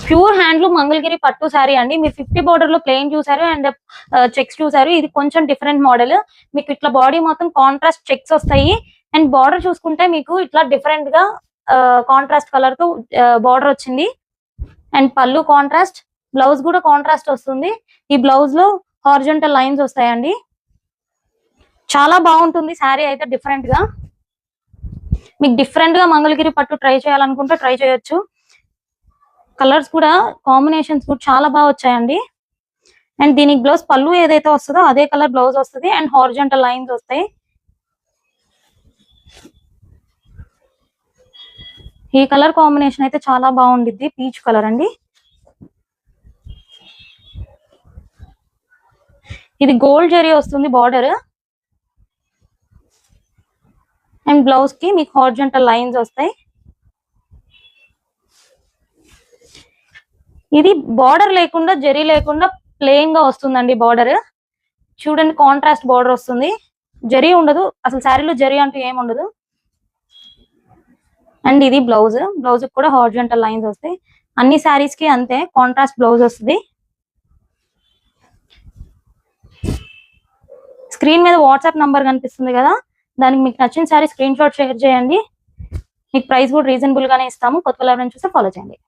Pure handloom Mangalagiri పట్టు శారీ అండి. మీరు 50 బోర్డర్ లో ప్లెయిన్ చూసారు అండ్ చెక్స్ చూసారు. ఇది కొంచెం డిఫరెంట్ మోడల్. మీకు ఇట్లా బాడీ మొత్తం కాంట్రాస్ట్ చెక్స్ వస్తాయి అండ్ బార్డర్ చూసుకుంటే మీకు ఇట్లా డిఫరెంట్ గా కాంట్రాస్ట్ కలర్ తో బార్డర్ వచ్చింది అండ్ పళ్ళు కాంట్రాస్ట్, బ్లౌజ్ కూడా కాంట్రాస్ట్ వస్తుంది. ఈ బ్లౌజ్ లో హారిజాంటల్ లైన్స్ వస్తాయండి. చాలా బాగుంటుంది శారీ అయితే. డిఫరెంట్ గా మీకు డిఫరెంట్ గా మంగళగిరి పట్టు ట్రై చేయాలనుకుంటే ట్రై చేయొచ్చు. కలర్స్ కూడా కాంబినేషన్స్ కూడా చాలా బాగా వచ్చాయండి. అండ్ దీనికి బ్లౌజ్ పళ్ళు ఏదైతే వస్తుందో అదే కలర్ బ్లౌజ్ వస్తుంది అండ్ హారిజాంటల్ లైన్స్ వస్తాయి. ఈ కలర్ కాంబినేషన్ అయితే చాలా బాగుండిద్ది. పీచ్ కలర్ అండి. ఇది గోల్డ్ జరీ వస్తుంది బార్డర్ అండ్ బ్లౌజ్ కి మీకు హారిజాంటల్ లైన్స్ వస్తాయి. ఇది బార్డర్ లేకుండా జరీ లేకుండా ప్లెయిన్ గా వస్తుందండి. బార్డర్ చూడండి, కాంట్రాస్ట్ బార్డర్ వస్తుంది. జరీ ఉండదు అసలు, శారీలో జరీ అంటూ ఏమి ఉండదు. అండ్ ఇది బ్లౌజ్, బ్లౌజ్ కూడా హారిజాంటల్ లైన్స్ వస్తాయి. అన్ని శారీస్ కి అంతే కాంట్రాస్ట్ బ్లౌజ్ వస్తుంది. స్క్రీన్ మీద వాట్సాప్ నంబర్ కనిపిస్తుంది కదా, దానికి మీకు నచ్చిన శారీ స్క్రీన్ షాట్ షేర్ చేయండి. మీకు ప్రైస్ కూడా రీజనబుల్ గానే ఇస్తాము. కొత్త ఎవరైనా చూస్తే ఫాలో చేయండి.